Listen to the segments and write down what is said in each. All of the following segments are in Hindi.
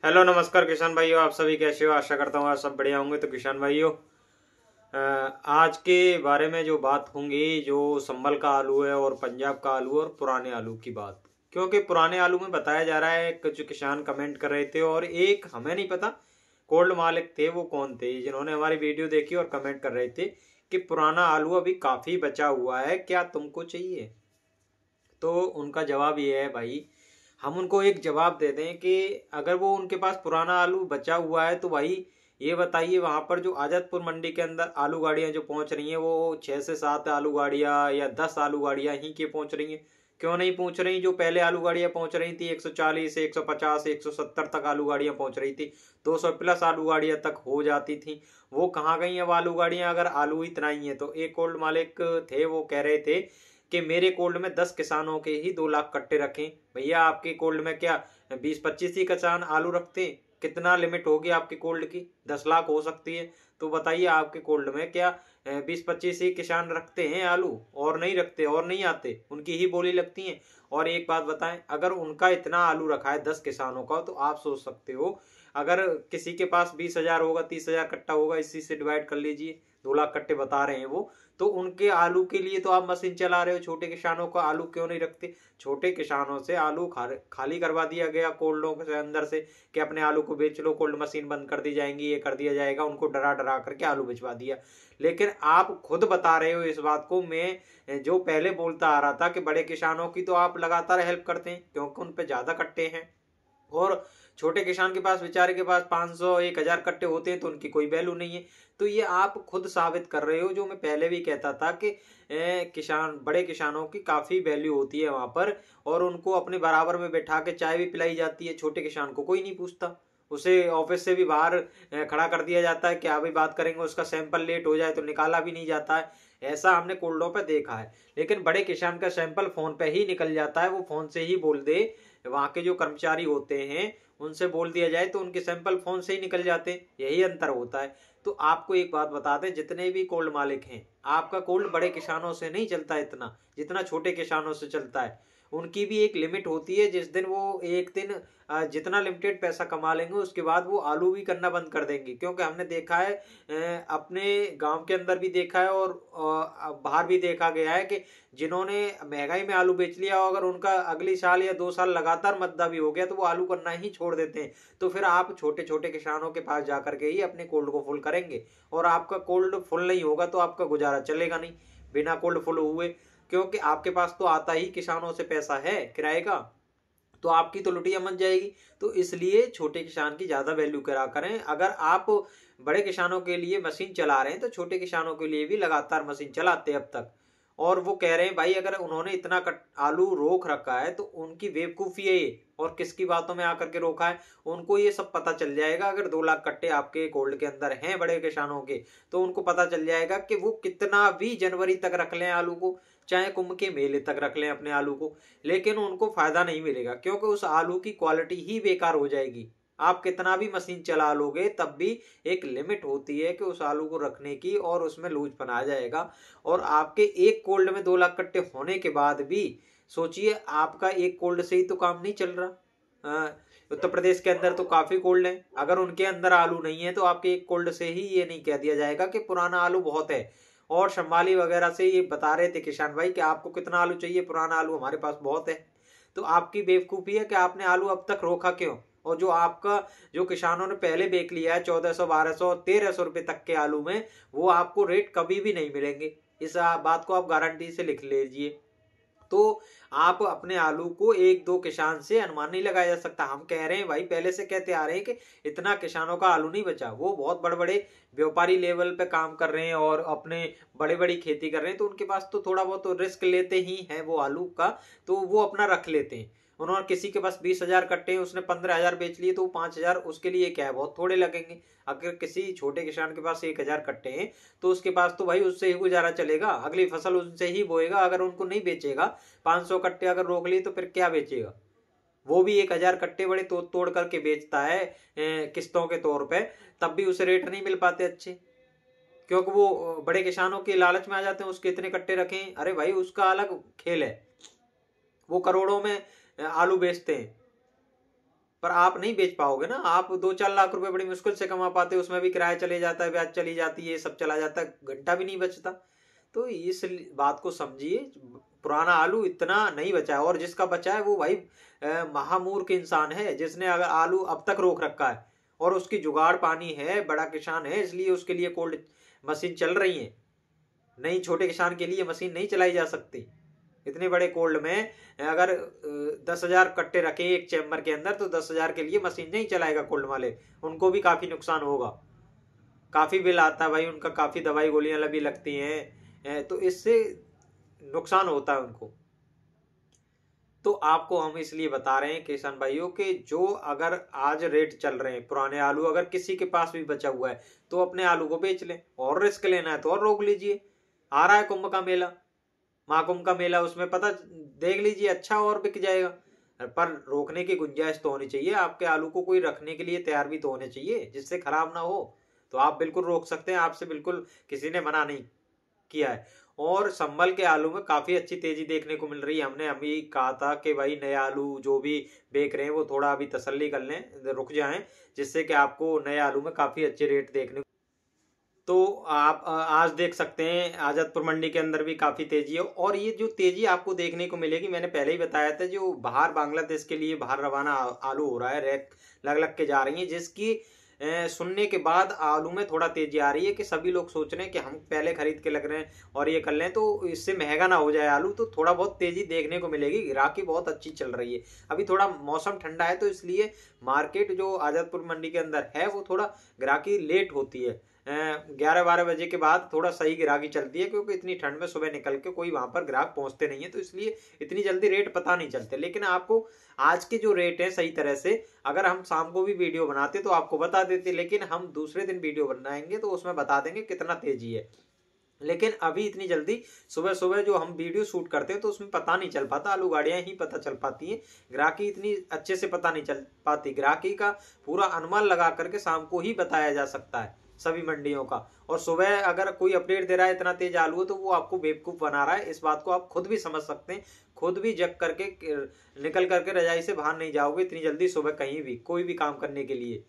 हेलो नमस्कार किसान भाइयों, आप सभी कैसे हो। आशा करता हूँ आप सब बढ़िया होंगे। तो किसान भाइयों, आज के बारे में जो बात होंगी, जो संभल का आलू है और पंजाब का आलू और पुराने आलू की बात। क्योंकि पुराने आलू में बताया जा रहा है, कुछ किसान कमेंट कर रहे थे और एक हमें नहीं पता कोल्ड मालिक थे वो कौन थे, जिन्होंने हमारी वीडियो देखी और कमेंट कर रहे थे कि पुराना आलू अभी काफी बचा हुआ है, क्या तुमको चाहिए। तो उनका जवाब ये है भाई, हम उनको एक जवाब दे दें कि अगर वो उनके पास पुराना आलू बचा हुआ है तो भाई ये बताइए, वहां पर जो आजादपुर मंडी के अंदर आलू गाड़ियां जो पहुंच रही हैं वो 6 से 7 आलू गाड़ियां या 10 आलू गाड़ियां ही की पहुंच रही हैं। क्यों नहीं पहुंच रही? जो पहले आलू गाड़ियां पहुंच रही थी 140 150 170 तक आलू गाड़ियां पहुंच रही थी, 200 प्लस आलू गाड़ियां तक हो जाती थी। वो कहाँ गई अब आलू गाड़ियां? अगर आलू इतना ही है तो एक कोल्ड मालिक थे, वो कह रहे थे कि मेरे कोल्ड में 10 किसानों के ही 2 लाख कट्टे रखें। भैया आपके कोल्ड में क्या 20-25 ही किसान आलू रखते हैं? कितना लिमिट होगी आपके कोल्ड की? 10 लाख हो सकती है। तो बताइए आपके कोल्ड में क्या 20-25 ही किसान रखते हैं आलू? और नहीं रखते और नहीं आते, उनकी ही बोली लगती है। और एक बात बताएं, अगर उनका इतना आलू रखा है 10 किसानों का, तो आप सोच सकते हो अगर किसी के पास 20,000 होगा, 30,000 कट्टा होगा, इसी से डिवाइड कर लीजिए, 2 लाख कट्टे बता रहे हैं वो। तो उनके आलू के लिए तो आप मशीन चला रहे हो, छोटे किसानों का आलू क्यों नहीं रखते? छोटे किसानों से आलू खाली करवा दिया गया कोल्डों के अंदर से कि अपने आलू को बेच लो, कोल्ड मशीन बंद कर दी जाएंगी, ये कर दिया जाएगा, उनको डरा डरा करके आलू भिजवा दिया। लेकिन आप खुद बता रहे हो इस बात को। मैं जो पहले बोलता आ रहा था कि बड़े किसानों की तो आप लगातार हेल्प करते हैं क्योंकि उन पे ज्यादा कट्टे हैं, और छोटे किसान के पास, बेचारे के पास 500 1000 कट्टे होते हैं तो उनकी कोई वैल्यू नहीं है। तो ये आप खुद साबित कर रहे हो जो मैं पहले भी कहता था कि किसान, बड़े किसानों की काफी वैल्यू होती है वहां पर, और उनको अपने बराबर में बैठा के चाय भी पिलाई जाती है। छोटे किसान को कोई नहीं पूछता, उसे ऑफिस से भी बाहर खड़ा कर दिया जाता है, क्या भी बात करेंगे, उसका सैंपल लेट हो जाए तो निकाला भी नहीं जाता है। ऐसा हमने कोल्डों पे देखा है। लेकिन बड़े किसान का सैंपल फोन पे ही निकल जाता है, वो फोन से ही बोल दे, वहां के जो कर्मचारी होते हैं उनसे बोल दिया जाए तो उनके सैंपल फोन से ही निकल जाते हैं। यही अंतर होता है। तो आपको एक बात बता दें, जितने भी कोल्ड मालिक हैं, आपका कोल्ड बड़े किसानों से नहीं चलता इतना जितना छोटे किसानों से चलता है। उनकी भी एक लिमिट होती है, जिस दिन वो एक दिन जितना लिमिटेड पैसा कमा लेंगे उसके बाद वो आलू भी करना बंद कर देंगे। क्योंकि हमने देखा है, अपने गांव के अंदर भी देखा है और बाहर भी देखा गया है कि जिन्होंने महंगाई में आलू बेच लिया, अगर उनका अगली साल या 2 साल लगातार मद्दा भी हो गया तो वो आलू करना ही छोड़ देते हैं। तो फिर आप छोटे छोटे किसानों के पास जाकर के ही अपने कोल्ड को फुल करेंगे, और आपका कोल्ड फुल नहीं होगा तो आपका गुजारा चलेगा नहीं बिना कोल्ड फुल हुए। क्योंकि आपके पास तो आता ही किसानों से पैसा है किराए का, तो आपकी तो लुटिया मच जाएगी। तो इसलिए छोटे किसान की ज्यादा वैल्यू करा करें। अगर आप बड़े किसानों के लिए मशीन चला रहे हैं तो छोटे किसानों के लिए भी लगातार मशीन चलाते हैं अब तक। और वो कह रहे हैं भाई, अगर उन्होंने इतना आलू रोक रखा है तो उनकी बेवकूफी है ये, और किसकी बातों में आकर के रोका है। उनको ये सब पता चल जाएगा, अगर 2 लाख कट्टे आपके कोल्ड के अंदर हैं बड़े किसानों के, तो उनको पता चल जाएगा कि वो कितना भी जनवरी तक रख लें आलू को, चाहे कुंभ के मेले तक रख लें अपने आलू को, लेकिन उनको फायदा नहीं मिलेगा क्योंकि उस आलू की क्वालिटी ही बेकार हो जाएगी। आप कितना भी मशीन चला लोगे तब भी एक लिमिट होती है कि उस आलू को रखने की, और उसमें लूजपन आ जाएगा। और आपके एक कोल्ड में 2 लाख कट्टे होने के बाद भी सोचिए, आपका एक कोल्ड से ही तो काम नहीं चल रहा। उत्तर प्रदेश के अंदर तो काफी कोल्ड है, अगर उनके अंदर आलू नहीं है तो आपके एक कोल्ड से ही ये नहीं कह दिया जाएगा कि पुराना आलू बहुत है। और शम्माली वगैरह से ये बता रहे थे किसान भाई कि आपको कितना आलू चाहिए, पुराना आलू हमारे पास बहुत है। तो आपकी बेवकूफी है कि आपने आलू अब तक रोका क्यों। और जो आपका, जो किसानों ने पहले बेच लिया है 1400 1200 1300 रुपए तक के आलू में, वो आपको रेट कभी भी नहीं मिलेंगे। इस बात को आप गारंटी से लिख लीजिए। तो आप अपने आलू को एक दो किसान से अनुमान नहीं लगाया जा सकता। हम कह रहे हैं भाई, पहले से कहते आ रहे हैं कि इतना किसानों का आलू नहीं बचा। वो बहुत बड़े बड़े व्यापारी लेवल पे काम कर रहे हैं और अपने बड़ी बड़ी खेती कर रहे हैं, तो उनके पास तो थोड़ा बहुत तो रिस्क लेते ही हैं वो आलू का, तो वो अपना रख लेते हैं। उन्होंने, किसी के पास 20,000 कट्टे हैं, उसने 15,000 बेच लिए, तो 5,000 उसके लिए क्या है, बहुत थोड़े लगेंगे। अगर किसी छोटे किसान के पास 1,000 कट्टे हैं तो उसके पास तो भाई उससे ही गुजारा चलेगा, अगली फसल उनसे ही बोएगा। अगर उनको नहीं बेचेगा, 500 कट्टे अगर रोक लिए तो फिर क्या बेचेगा। वो भी 1,000 कट्टे बड़े तोड़ तोड़ करके बेचता है किस्तों के तौर पे, तब भी उसे रेट नहीं मिल पाते अच्छे, क्योंकि वो बड़े किसानों के लालच में आ जाते हैं, उसके इतने कट्टे रखें। अरे भाई, उसका अलग खेल है, वो करोड़ों में आलू बेचते हैं, पर आप नहीं बेच पाओगे ना। आप 2-4 लाख रुपए बड़ी मुश्किल से कमा पाते हो, उसमें भी किराया चले जाता है, ब्याज चली जाती है, सब चला जाता है, घंटा भी नहीं बचता। तो इस बात को समझिए, पुराना आलू इतना नहीं बचा है, और जिसका बचा है वो भाई महामूर्ख इंसान है, जिसने अगर आलू अब तक रोक रखा है, और उसकी जुगाड़ पानी है, बड़ा किसान है, इसलिए उसके लिए कोल्ड मशीन चल रही है। नहीं, छोटे किसान के लिए मशीन नहीं चलाई जा सकती। इतने बड़े कोल्ड में अगर 10,000 कट्टे रखे एक चैम्बर के अंदर, तो 10,000 के लिए मशीन नहीं चलाएगा कोल्ड वाले, उनको भी काफी नुकसान होगा, काफी बिल आता है भाई उनका, काफी दवाई गोलियां भी लगती हैं, तो इससे नुकसान होता है उनको। तो आपको हम इसलिए बता रहे हैं किसान भाइयों के, जो अगर आज रेट चल रहे हैं पुराने आलू, अगर किसी के पास भी बचा हुआ है तो अपने आलू को बेच लें, और रिस्क लेना है तो और रोक लीजिए। आ रहा है कुंभ का मेला, महाकुंभ का मेला, उसमें पता देख लीजिए, अच्छा और बिक जाएगा। पर रोकने की गुंजाइश तो होनी चाहिए, आपके आलू को कोई रखने के लिए तैयार भी तो होने चाहिए जिससे खराब ना हो, तो आप बिल्कुल रोक सकते हैं, आपसे बिल्कुल किसी ने मना नहीं किया है। और संभल के आलू में काफी अच्छी तेजी देखने को मिल रही है। हमने अभी कहा था कि भाई नए आलू जो भी बेच रहे हैं वो थोड़ा अभी तसल्ली कर लें, रुक जाएं, जिससे कि आपको नए आलू में काफी अच्छे रेट देखने। तो आप आज देख सकते हैं आजादपुर मंडी के अंदर भी काफी तेजी है, और ये जो तेजी आपको देखने को मिलेगी, मैंने पहले ही बताया था, जो बाहर बांग्लादेश के लिए बाहर रवाना आलू हो रहा है, रैक लग लग के जा रही है, जिसकी सुनने के बाद आलू में थोड़ा तेजी आ रही है कि सभी लोग सोच रहे हैं कि हम पहले खरीद के लग रहे हैं और ये कर लें तो इससे महंगा ना हो जाए आलू, तो थोड़ा बहुत तेजी देखने को मिलेगी। ग्राहकी बहुत अच्छी चल रही है, अभी थोड़ा मौसम ठंडा है तो इसलिए मार्केट जो आजादपुर मंडी के अंदर है वो थोड़ा ग्राहकी लेट होती है, 11-12 बजे के बाद थोड़ा सही ग्राहकी चलती है, क्योंकि इतनी ठंड में सुबह निकल के कोई वहां पर ग्राहक पहुंचते नहीं है, तो इसलिए इतनी जल्दी रेट पता नहीं चलते। लेकिन आपको आज के जो रेट है सही तरह से, अगर हम शाम को भी वीडियो बनाते तो आपको बता देते, लेकिन हम दूसरे दिन वीडियो बनाएंगे तो उसमें बता देंगे कितना तेजी है। लेकिन अभी इतनी जल्दी सुबह सुबह जो हम वीडियो शूट करते हैं तो उसमें पता नहीं चल पाता, आलू गाड़ियां ही पता चल पाती हैं, ग्राहकी इतनी अच्छे से पता नहीं चल पाती। ग्राहकी का पूरा अनुमान लगा करके शाम को ही बताया जा सकता है सभी मंडियों का, और सुबह अगर कोई अपडेट दे रहा है इतना तेज आलू है तो वो आपको बेवकूफ बना रहा है। इस बात को आप खुद भी समझ सकते हैं, खुद भी जग करके निकल करके रजाई से बाहर नहीं जाओगे इतनी जल्दी सुबह कहीं भी कोई भी काम करने के लिए,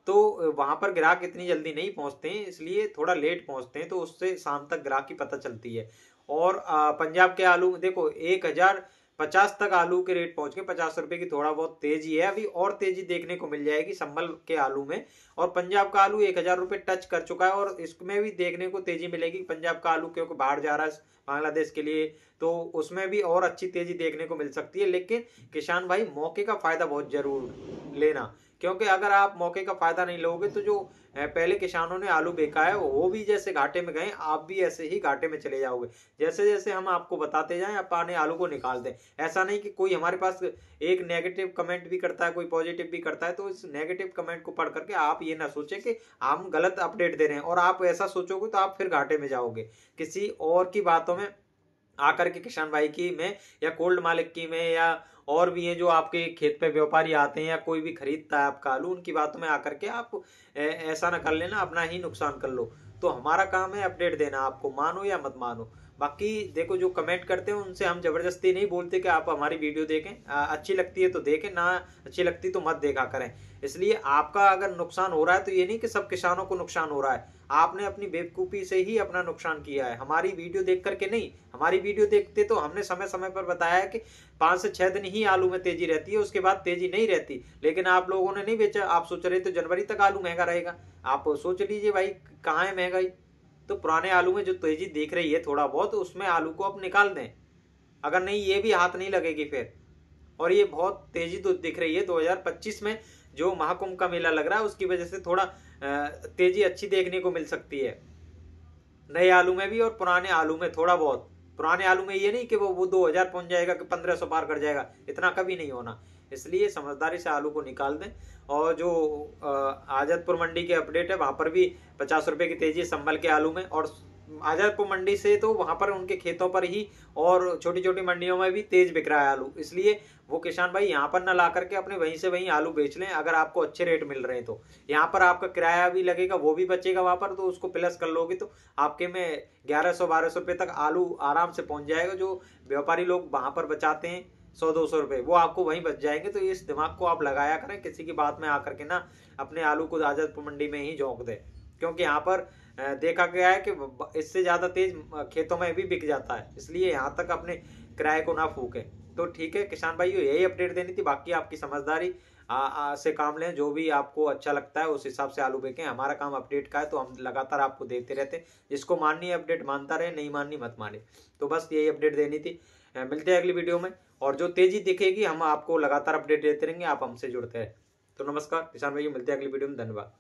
तो वहां पर ग्राहक इतनी जल्दी नहीं पहुंचते हैं, इसलिए थोड़ा लेट पहुंचते हैं, तो उससे शाम तक ग्राहक की पता चलती है। और पंजाब के आलू देखो 1,050 तक आलू के रेट पहुंच गए, 50 रुपए की थोड़ा बहुत तेजी है, अभी और तेजी देखने को मिल जाएगी संभल के आलू में। और पंजाब का आलू 1,000 रुपए टच कर चुका है, और इसमें भी देखने को तेजी मिलेगी। पंजाब का आलू क्योंकि बाहर जा रहा है बांग्लादेश के लिए, तो उसमें भी और अच्छी तेजी देखने को मिल सकती है। लेकिन किसान भाई मौके का फायदा बहुत जरूर लेना, क्योंकि अगर आप मौके का फायदा नहीं लोगे तो जो पहले किसानों ने आलू बेचा है वो भी जैसे घाटे में गए, आप भी ऐसे ही घाटे में चले जाओगे। जैसे जैसे हम आपको बताते जाएं अपने आलू को निकाल दें, ऐसा नहीं कि कोई हमारे पास एक नेगेटिव कमेंट भी करता है, कोई पॉजिटिव भी करता है, तो इस नेगेटिव कमेंट को पढ़ करके आप ये ना सोचें कि हम गलत अपडेट दे रहे हैं, और आप ऐसा सोचोगे तो आप फिर घाटे में जाओगे किसी और की बातों में आकर के, किसान भाई की में या कोल्ड मालिक की में, या और भी हैं जो आपके खेत पे व्यापारी आते हैं या कोई भी खरीदता है आपका आलू, उनकी बातों में आकर के आप ऐसा ना कर लेना, अपना ही नुकसान कर लो। तो हमारा काम है अपडेट देना, आपको मानो या मत मानो। बाकी देखो जो कमेंट करते हैं उनसे हम जबरदस्ती नहीं बोलते कि आप हमारी वीडियो देखें, अच्छी लगती है तो देखें, ना अच्छी लगती तो मत देखा करें। इसलिए आपका अगर नुकसान हो रहा है तो ये नहीं कि सब किसानों को नुकसान हो रहा है, आपने अपनी बेवकूफी से ही अपना नुकसान किया है, हमारी वीडियो देख करके नहीं। हमारी वीडियो देखते तो हमने समय समय पर बताया है कि 5 से 6 दिन ही आलू में तेजी रहती है, उसके बाद तेजी नहीं रहती। लेकिन आप लोगों ने नहीं बेचा, आप सोच रहे तो जनवरी तक आलू महंगा रहेगा, आप सोच लीजिए भाई कहाँ है महंगाई। तो पुराने आलू में जो तेजी दिख रही है थोड़ा बहुत, उसमें आलू को अब निकाल दें, अगर नहीं ये भी हाथ नहीं लगेगी फिर। और ये बहुत तेजी तो दिख रही है 2025 में जो महाकुंभ का मेला लग रहा है उसकी वजह से थोड़ा तेजी अच्छी देखने को मिल सकती है नए आलू में भी और पुराने आलू में थोड़ा बहुत। पुराने आलू में ये नहीं कि वो 2,000 पहुंच जाएगा कि 1,500 पार कर जाएगा, इतना कभी नहीं होना। इसलिए समझदारी से आलू को निकाल दें। और जो आजादपुर मंडी के अपडेट है वहां पर भी 50 रुपए की तेजी संभल के आलू में, और आजादपुर मंडी से तो वहां पर उनके खेतों पर ही और छोटी छोटी मंडियों में भी तेज बिक रहा है आलू, इसलिए वो किसान भाई यहाँ पर ना ला करके अपने वहीं से वहीं आलू बेच लें। अगर आपको अच्छे रेट मिल रहे हैं तो यहाँ पर आपका किराया भी लगेगा, वो भी बचेगा वहां पर, तो उसको प्लस कर लोगे तो आपके में 1100-1200 रुपए तक आलू आराम से पहुंच जाएगा, जो व्यापारी लोग वहां पर बचाते हैं 100-200 रुपए वो आपको वहीं बच जाएंगे। तो इस दिमाग को आप लगाया करें, किसी की बात में आकर के ना अपने आलू को आजादपुर मंडी में ही झोंक दे, क्योंकि यहाँ पर देखा गया है कि इससे ज्यादा तेज खेतों में भी बिक जाता है, इसलिए यहाँ तक अपने किराए को ना फूके। तो ठीक है किसान भाइयों, यही अपडेट देनी थी, बाकी आपकी समझदारी से काम लें, जो भी आपको अच्छा लगता है उस हिसाब से आलू बेचें। हमारा काम अपडेट का है तो हम लगातार आपको देते रहते, जिसको माननी है अपडेट मानता रहे, नहीं माननी मत माने। तो बस यही अपडेट देनी थी। मिलते हैं अगली वीडियो में, और जो तेजी दिखेगी हम आपको लगातार अपडेट देते रहेंगे, आप हमसे जुड़ते हैं। तो नमस्कार किसान भाइयों, मिलते हैं अगली वीडियो में, धन्यवाद।